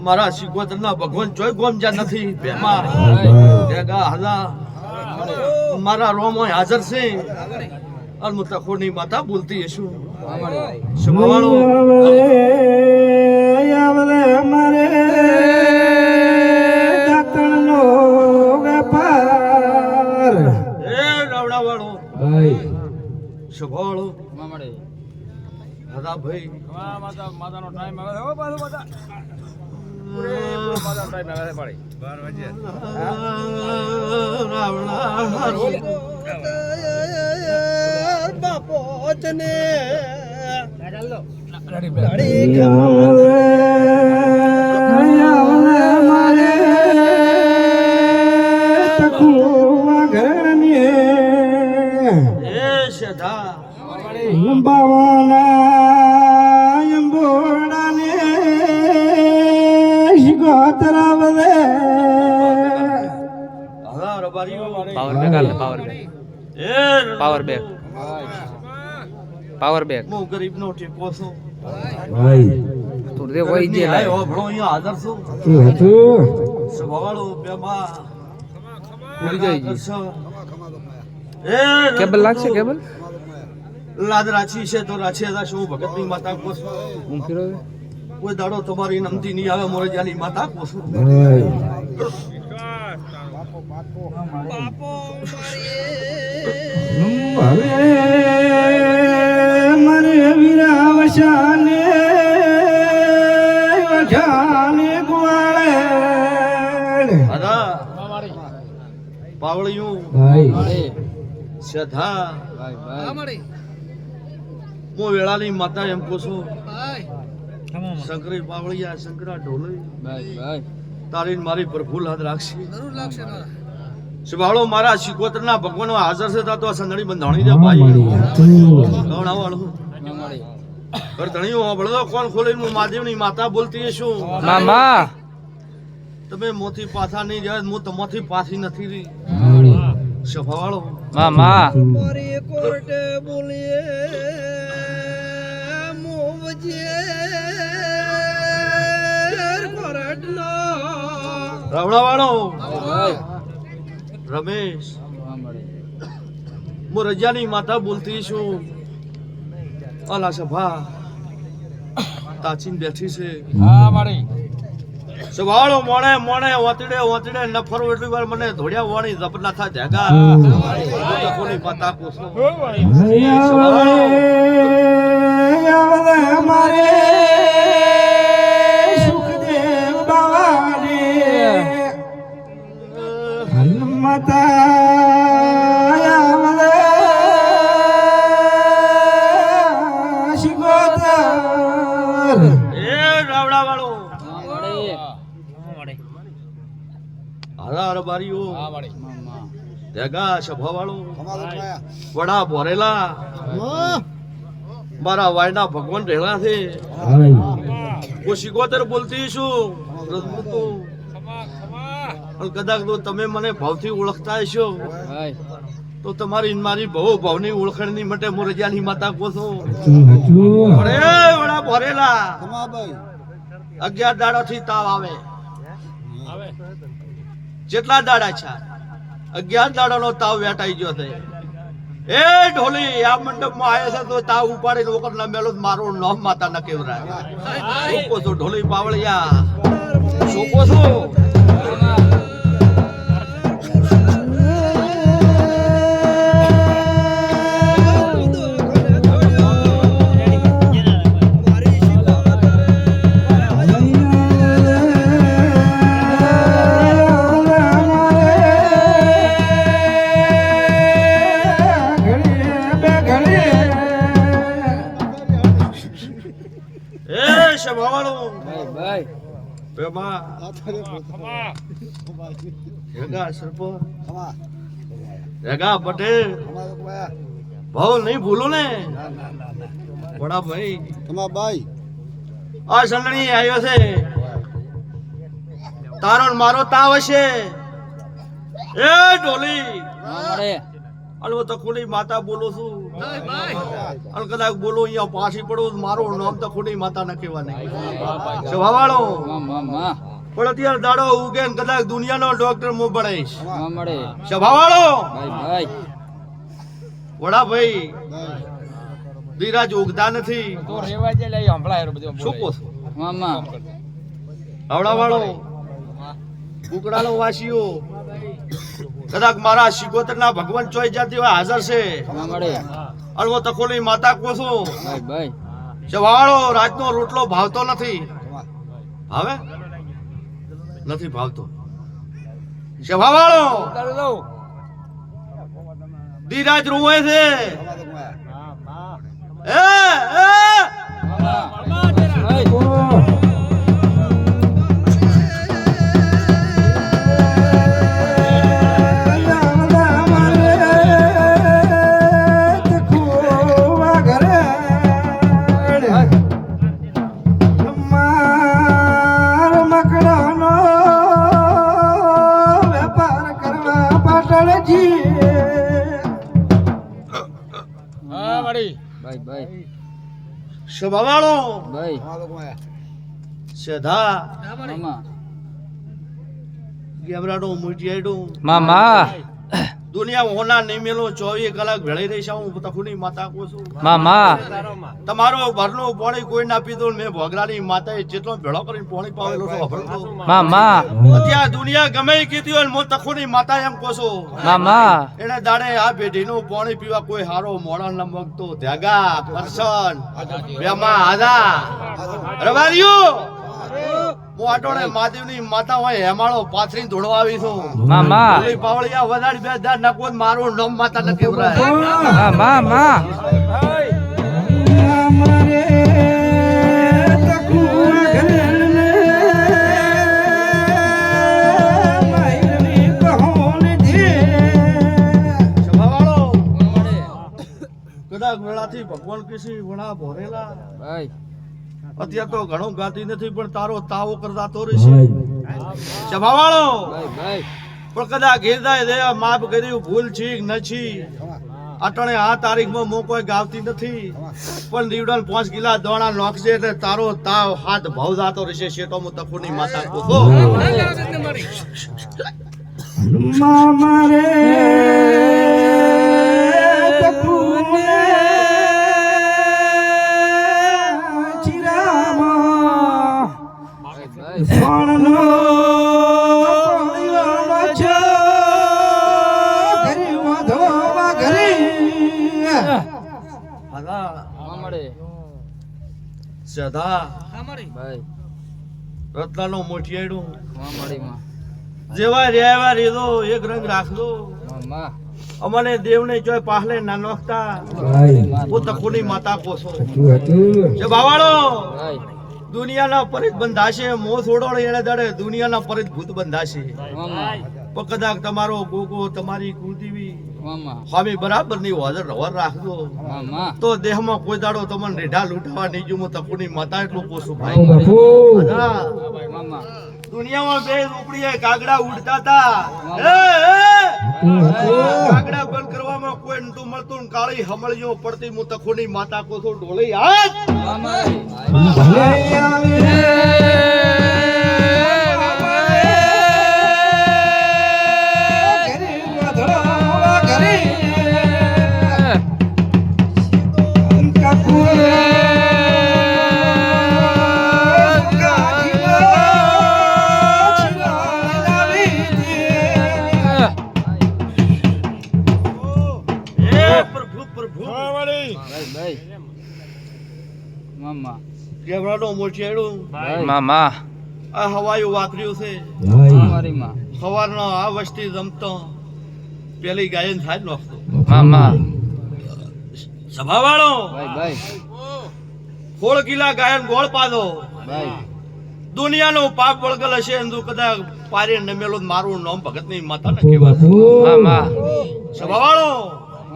મારા શિકોતરના ભગવાન જોઈ ગોમ જા નથી બેમાં જગા હલા મારા રોમો હાજર છે અને મુતખોની માતા બોલતી હશું સભાવાળો આવલે મારે દાતણનો વેપાર એ રાવણાવાળો ભાઈ સભાવાળો મામડે હલા ભાઈ માતાનો ટાઈમ આવે હો પાછો માતા પૂરેપૂરો માતાનો ટાઈમ આવે છે પાડી 12 વાગ્યા બાપો તને મારે તકુવા ઘરની એ સદા બાવાના અંબોડાને શિકોતરા બધે હલા રબારીઓ પાવર બેક આલે પાવર બેક એ પાવર બેક પાવર બેક હું ગરીબનો ટેકો છું ભાઈ તું રે વઈ જે લાય લાય હોભળો અહીંયા હાજર છું શું હતું સભાવાળો બેમાં ઉડી જાય જી એ કેબલ લાગશે કેબલ લાદ રાચી છે તો રાચી હતા શું ભગતની માતા કોસ હું ફીરો કોઈ દાડો તમારી નમતી નહીં આવે મોરજાની માતા કોસ ભાઈ હવે મારે વીરાવશાને વઠાને ગુવાળે અદા પાવળિયું ભાઈ સધા હું વેળાની માતા એમ કોશું શંકરી પાવળિયા શંકરા ઢોલઈ તારી ને મારી પર ફૂલ હાથ રાખશે શિવાળો મારા શિકોતરના ભગવાન હાજર છે તા તો આ સંદડી બંધાણી દે ભાઈ ગવણા વાળું પર ધણીઓ બળદો કોણ ખોલીને હું મહાદેવની માતા બોલતી છું મામા તમે મોથી પાછા નહીં જાય હું તમાથી પાછી નથી રહી સફાવાળો મામા મારી કોર્ટે બોલીએ મોવજે કોર્ટનો રાવણાવાળો રમેશ હું રજાની માતા બોલતી છું અલા સભા તાચીન બેઠી છે હા મારી સવાળો મોણે મોણે ઓતડે ઓતડે નફરો એટલી વાર મને ધોળ્યા વાળી જબના થા જાગા કોની માતા કોસો મારે સુખદેવ બાવાને હનુમતા શિકોતર એ રાવડા વાળો હારા રબારીઓ જાગા સભા વાળો વડા ભરેલા મારા વાયના ભગવાન રહેલા છે હું શિકોતર બોલતી છું કદાચ તો તમે મને ભાવથી ઓળખતા હશો તો તમારી મારી બહુ ભાવની ઓળખણની માટે મોરજાની માતા કોસો અરે વડા ભરેલા 11 દાડાથી તાવ આવે જેટલા દાડા છે 11 દાડાનો તાવ વેટાઈ ગયો છે એ ઢોલી આ મંડપમાં આવ્યા છે તો તાવ ઉપાડી વખત ના મેલો મારો નામ માતા ન કેવરાય સોકો છો ઢોલી પાવળિયા સોકો છો પટેલ ભાવ નહીં ભૂલો ને બડા ભાઈ આ સંડણી આવ્યો છે તારો ને મારો તાવ હશે એ ઢોલી અલવો તો ખુલી માતા બોલું છું અને કદાચ બોલો અહીંયા પાછી પડું મારું નામ તો ખોટી માતા ન કહેવાની સભાવાળો પણ અત્યારે દાડો ઉગે ને કદાચ દુનિયાનો ડોક્ટર મો ભણાઈશ સભાવાળો વડા ભાઈ ધીરાજ ઉગતા નથી તો રેવા જે લઈ હંભળાય બધું શું કહો છો આવડા વાળો કુકડાનો વાસીઓ કદાચ મારા શિકોતર ના ભગવાન ચોઈ જાતી હોય હાજર છે અને હું તકોની માતા કહું છું સવાળો રાજનો રોટલો ભાવતો નથી ભાવે નથી ભાવતો સવાળો ધીરાજ રોવે છે સભાવાળો સદા ગેમરાડો મુટિયાડો મામા દુનિયા હોના નિમેલો 24 કલાક ભેળાઈ રહી છે હું તખુની માતા કો છું મામા તમારો ઘરનો પાણી કોઈ ના પીધો મેં ભોગરાની માતાએ જેટલો ભેળો કરીને પાણી પાવેલો છે ભરતો મામા અત્યારે દુનિયા ગમે એ કીધી હોય હું તખુની માતા એમ કહો છું મામા એને દાડે આ પેઢીનું પાણી પીવા કોઈ હારો મોડા ન મગતો ધ્યાગા કરશન બેમા આદા રવારિયો હું આટોણે મહાદેવની માતા હોય હેમાળો પાથરીને ધોળવા આવી છું મામા ઓલી પાવળિયા વધારી બે દાર નકો મારું નામ માતા ન કેવરાય મામા કદાચ વેળાથી ભગવાન કિસી વણા ભરેલા અત્યારે તો ઘણો ગાતી નથી પણ તારો તાવો કરતા તો રહેશે સભાવાળો પણ કદાચ ગીરદાય દે માફ કર્યું ભૂલ છીક નથી અટણે આ તારીખમાં મો કોઈ ગાવતી નથી પણ દીવડન 5 કિલા દોણા નોખશે એટલે તારો તાવ હાથ ભાવ જાતો રહેશે શેટો મુ તફુની માતા કોસો મામા રે તફુને સોણનો તોળિયોનો છો ઘરે વધોવા ઘરે હાલા સદા રત્નાનો મોઠિયાડું જેવા રેવા રેદો એક રંગ રાખજો અમને દેવને જોય પાહલે ના નોખતા હું તખુની માતા કોસો જે બાવાળો દુનિયાના પરિત બંધાશે મોહ છોડો એને દાડે દુનિયાના પરિત ભૂત બંધાશે પણ કદાચ તમારો ગોગો તમારી કુળદેવી સ્વામી બરાબર ની હાજર રવર રાખજો તો દેહમાં કોઈ દાડો તમને રેઢા લૂંટાવા નહીં જો તપુની માતા એટલું પોસું ભાઈ દુનિયામાં બે રૂપડીએ કાગડા ઉડતા હતા કાગડા બંધ કરવામાં કોઈ નતું મળતું ને કાળી હમળીઓ પડતી હું તખુની માતા કોસો ઢોળી હાથ મામા આ હવાયું વાપર્યું છે સવારનો આ વસ્તી જમતો પેલી ગાયન થાય નાખતો મામા સભાવાળો 16 કિલા ગાયન ગોળ પાદો દુનિયાનો પાપ વળગલ હશે એનું કદાચ પારે નમેલો મારું નામ ભગતની માતા ને કહેવાતું મામા સભાવાળો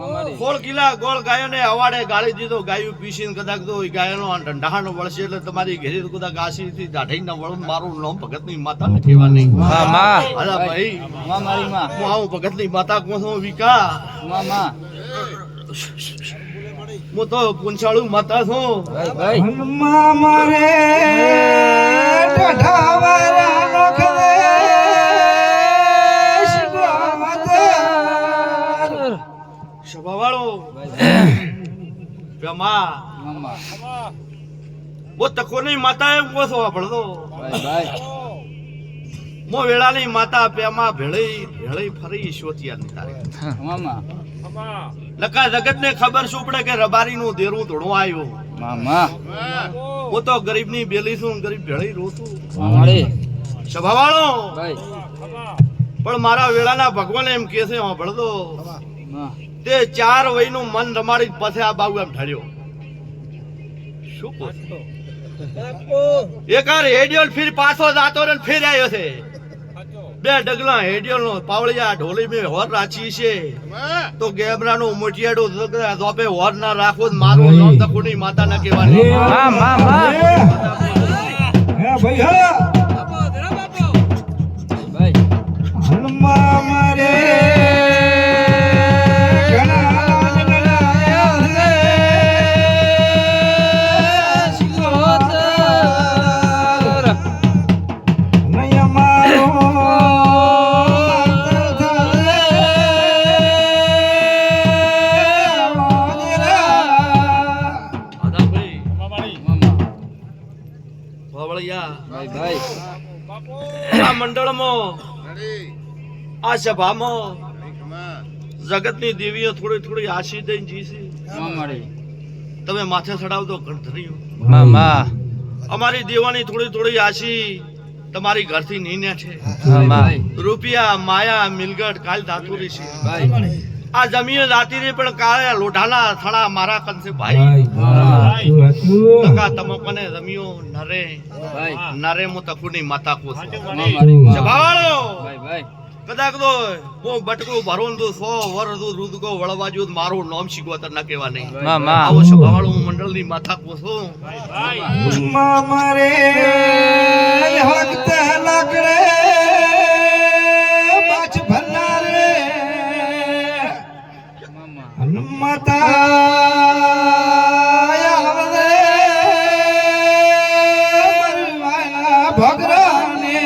16 કિલા ગોળ ગાયોને અવાડે ગાળી દીધો ગાયું પીસીને કદાચ તો ગાયનો ઢંઢાનો વળશે એટલે તમારી ઘેરી કદાચ આશીથી દાઢીના વળ મારું નામ ભગતની માતા ને કહેવાની મામા હાલા ભાઈ હું આવું ભગતની માતા કોણ છું વિકા હું તો પૂંછાળું માતા છું ભાઈ ભાઈ હનુમા મારે ઢઢાવારા નોખવે શિવાવતાર. સભાવાળો પેમા મામા વો તકોની માતા એમ કહો છો આપણો ભાઈ ભાઈ મો વેળાની માતા પેમા ભેળી ફરી ઈશ્વતિયાની તારે મામા લકા જગત ને ખબર શું પડે કે રબારી નું દેરું ધોણો આવ્યો મામા હું તો ગરીબ ની બેલી છું ગરીબ ભેળી રહું છું મામાડી સભાવાળો ભાઈ પણ મારા વેળાના ભગવાન એમ કે છે ભળદો માં તે 4 વયનું મન રમાડી પછી આ બાબુ એમ ઠર્યો શું કહો છો? એકવાર હેડિયોલ ફીર પાછો જાતો ને ફેર આવ્યો છે બે ડગલા હેડિયોલ નો પાવળિયા ઢોલી મે હોર રાચી છે તો ગેબરા નું મોટિયાડો ધોપે હોર ના રાખો મારું નામ તકુની માતા ના કહેવાની માં માં માં હે ભાઈ હા ભાઈ હનુમા મારે ઘણા ગણાયા છે શિવાવતાર. નૈયા મારો આદાભાઈ મામા પાવળિયા ભાઈ ભાઈ આ મંડળમાં આ સભામાં જગતની દેવીઓ થોડી થોડી આશી દઈને જીશે મામાડી તમે માથે ચડાવતો ગણધરીઓ મામા અમારી દેવાની થોડી થોડી આશી તમારી ઘરથી નીને છે મામા રૂપિયા માયા મિલગટ કાલ ધાતુરી છે ભાઈ આ જમીન જાતી રે પણ કાળે લોઢાના થડા મારા કંસે ભાઈ ભાઈ ટકા તમો કને જમીઓ નરે ભાઈ નરે મો તકુની માતા કો મામાડી જભાવાળો ભાઈ ભાઈ કદાચ તો હું બટકું ભરું તો 100 વર્ષ રુદકો વળવાજો મારું નામ શીખવતર ના કહેવા નહીં મામા આવો સભાવાળો હું મંડળની માથા કો છું મારે હકત લાકડે બાચ ભરનાર રે મામા હનુમતા આવદે મરવાના ભગરાને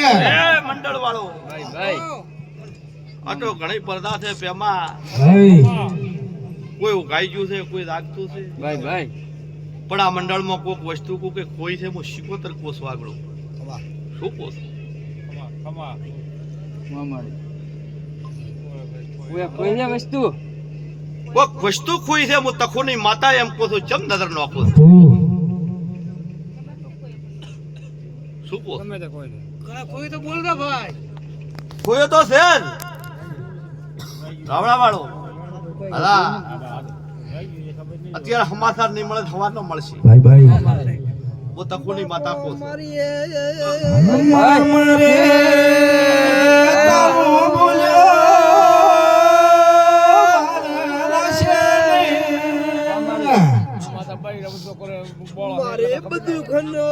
એ મંડળ વાળો ભાઈ ભાઈ આટો ઘણી પડદા છે પેમાં ભાઈ કોઈ ઉગાઈ ગયું છે કોઈ રાખતું છે ભાઈ ભાઈ પણ આ મંડળમાં કોઈક વસ્તુ કો કે કોઈ છે હું શીખોતર કોસ વાગડો શું કોસ મામાડી કોઈ વસ્તુ કોઈક વસ્તુ ખોઈ છે હું તખોની માતા એમ કહું છું ચમ નજર નાખો છું શું કહો ખોયો તો છે જ. રાવણા વાળો હલા અત્યારે સમાચાર નહીં મળે સવાર નો મળશે ભાઈ ભાઈ હું તખોની માતા કહું છું મારે તારો બોલ્યો મારા શેરે મારે બધું ખનો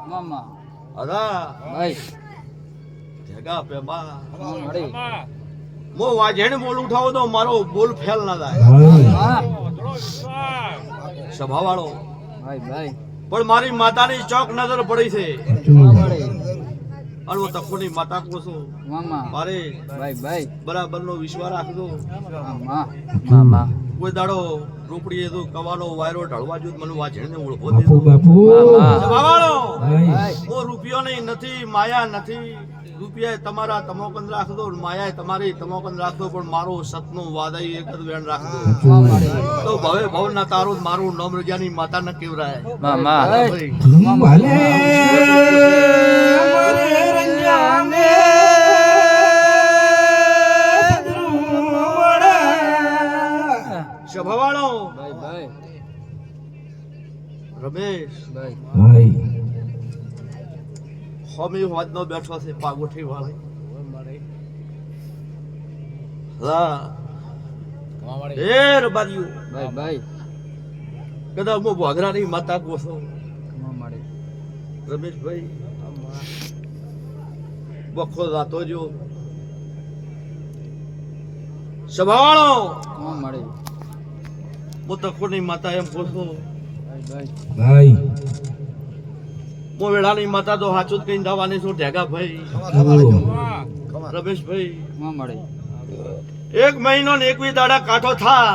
મામા હલા ભાઈ જગા પેમાં મામાડી મો વાજેણ બોલ ઉઠાવો તો મારો બોલ ફેલ ના થાય હા સભા વાળો ભાઈ ભાઈ પણ મારી માતાની ચોક નજર પડી છે મામાડી અને હું તખોની માતા કહું છું મામા મારે ભાઈ ભાઈ બરાબર નો વિશ્વાસ રાખજો મામા મામા કોઈ દાડો રોપડીએ તો કવાનો વાયરો ઢળવા જો મને વાજેણને ઓળખો બાપુ દેજો બાપુ મામા સભા વાળો ભાઈ હું રૂપિયો નહીં નથી માયા નથી રૂપિયા તમારા તમોકન રાખજો માયા તમારી તમોકન રાખજો પણ મારો સતનું વાદઈ એક જ વેણ રાખજો તો ભવે ભવ ના તારો મારું નામ રજાની માતા ન કેવરાય મામા ભાઈ ભલે મારે રંજાને સભા વાળો ભાઈ ભાઈ રમેશ ભાઈ ભાઈ હોમી હોદ નો બેઠો છે પાગોઠી વાળી હા એ રબારીઓ ભાઈ ભાઈ કદાચ હું ભોગરાની માતા કોસો મામાડી રમેશભાઈ વખો જાતો જો સભાવાળો માં મળે હું તખોની માતા એમ પૂછું ભાઈ ભાઈ હું વેળાની માતા તો હાચું જ કઈ દાવાની છું ઢેગા ભાઈ રમેશભાઈ માં મળે એક મહિનો ને 21 દાડા કાઠો થા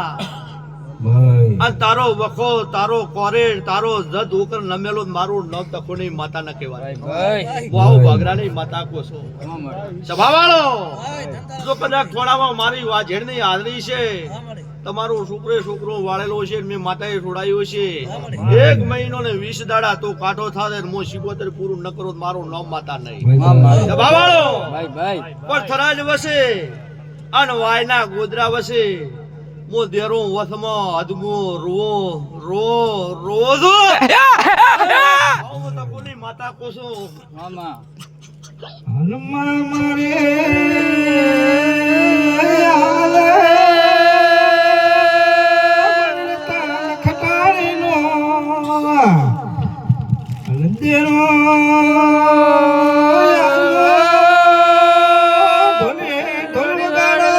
ભાઈ અને તારો વખો તારો કોરેડ તારો જદ ઉકર નમેલો મારું નામ તખોની માતા ન કહેવાય ભાઈ વાવ ભાગરાની માતા કોસો માં મળે સભાવાળો જો કદાચ થોડામાં મારી વાજેડની હાજરી છે તમારું છોકરો વાળેલો છે મેં માતાએ છોડાયો છે 1 મહિનો ને 20 દાડા તો કાઠો થાય મો 77 પૂરું ન કરો મારું નામ માતા નહીં માં મળે સભાવાળો ભાઈ પણ થરાજ વસે અન વાયના ગોદરા વસે મો દેરો વસમાં અદમો રોજો આવો તો કોની માતા કોસો મામા હનુમાન મારે આલે ખટાડીનો અંધેરો ભલે ઢોલ ગાડે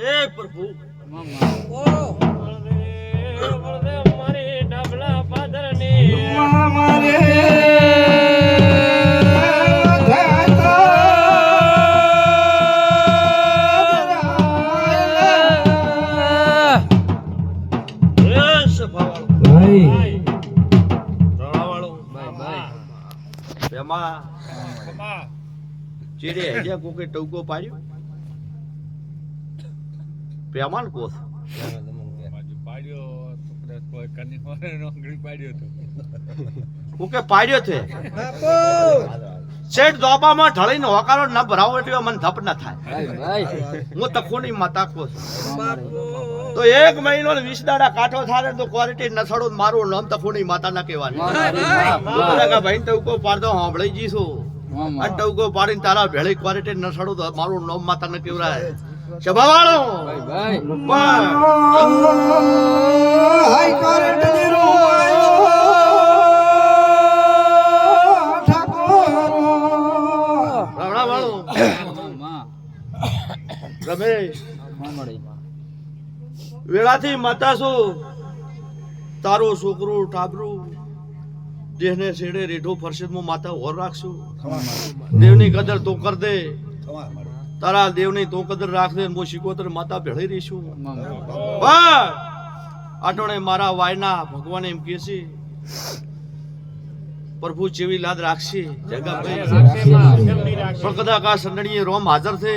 એ પ્રભુ મામા હનુમાન મારે એ સભાવાળો ભાઈ રણાવાળો ભાઈ એમાં ચીરે હેજા કોકે ટવકો પાડ્યો પેમાન કોસ કોકે પાડ્યો છે શેઠ દોબામાં ઢળીને હોકારો ન ભરાવો એટલે મને ધપ ન થાય ભાઈ હું તખોની માતા કોસ માં મળે તો 1 મહિનો ને 20 દાડા કાઠો થાય તો ક્વોલિટી નસડો મારું નામ તખોની માતા ના કહેવાની ભાઈ ટવકો પાડતો સાંભળી જઈશું આ ટવકો પાડીને તારા ભેળી ક્વોલિટી નસડો તો મારું નામ માતા ન કહેવાય સભાવાળો ભાઈ હાઈ કોર્ટ દેરો આયો ઠાકોર રણાવાળો માં રમેશ માં મળે વેળાથી માતા છું તારું છોકરું ટાબરું દેહને છેડે રેઢો ફરશે હું માતા ઓર રાખશું દેવની કદર તો કર દે તારા દેવની તો કદર રાખ દે હું શિકોતર માતા ભેળી રહીશું માં પણ આટોણે મારા વાયના ભગવાન એમ કહે છે પ્રભુ જેવી લાદ રાખશે જગા પણ કદાચ આ સંડણીએ રોમ હાજર છે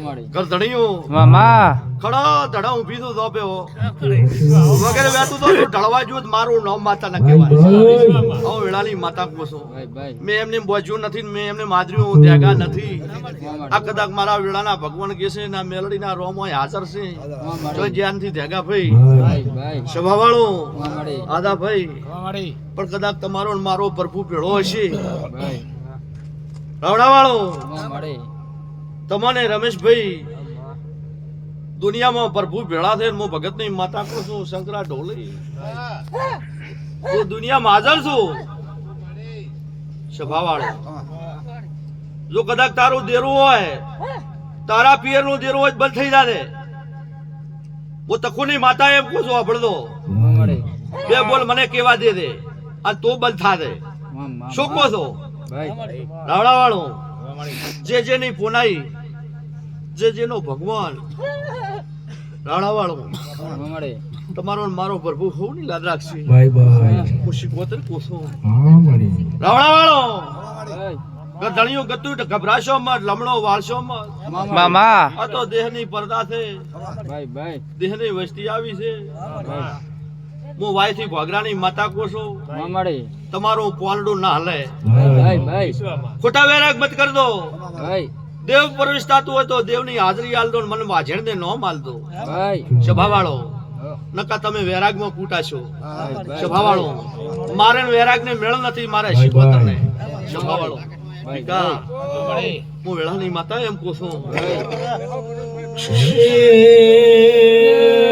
મળે ગરધણીઓ મામા ખડા ધડા ઊભી તો દોપ્યો વગેરે વેતું તો ઢળવા જો મારું નામ માતા ન કહેવાય આવો વેળાની માતા કોસો ભાઈ મેં એમને બોજ્યું નથી મેં એમને માદર્યું ત્યાગા નથી આ કદાચ મારા વેળાના ભગવાન કે છે ના મેલડીના રોમ હોય હાજર છે જો જ્ઞાનથી ત્યાગા ભાઈ ભાઈ સભાવાળો માં મળે આદા ભાઈ પણ કદાચ તમારો ને મારો પ્રભુ ભેળો હશે ભાઈ રાવણાવાળો માં મળે તમને રમેશભાઈ દુનિયામાં પ્રભુ ભેળા થઈને હું ભગતની માતા કહું છું શંકરા ઢોલી હું દુનિયામાં હાજર છું સભાવાળો જો કદાચ તારું દેરું હોય તારા પિયરનું દેરું હોય તો બંધ થઈ જાને હું તખુની માતા એમ કહું છું આપણો માં મળે બે બોલ મને કેવા દે અને તો બંધ થા દે માં શું કહો છો ભાઈ રાવણાવાળો જે જેની પુનાઈ જે જેનો ભગવાન રાણાવાળો માં મળે તમારો ને મારો પ્રભુ હોવ ની લાદ રાખશે ભાઈ ભાઈ હું શીખવતર કોસો હા મળી રાવણાવાળો ભાઈ ગધણીઓ ગતું ગભરાશો મત લમણો વાળશો મત મામા આ તો દેહની પડદા છે ભાઈ દેહની વસ્તી આવી છે ભાઈ હું વાયથી ઘોઘરાની માતા કોસો માં મળે તમારું પોલડું ના હલે ભાઈ ખોટા વેરાગ મત કર દો ભાઈ દેવ પ્રવેશ થતું હોય તો દેવની હાજરી આલ દો ને મને વાજણ દે નો માલ દો ભાઈ સભાવાળો નકા તમે વેરાગમાં કૂટાશો ભાઈ સભાવાળો મારે વેરાગને મેળ નથી મારે શિકોતરને સભાવાળો વિકા હું વેળાની માતા એમ કહું છું એ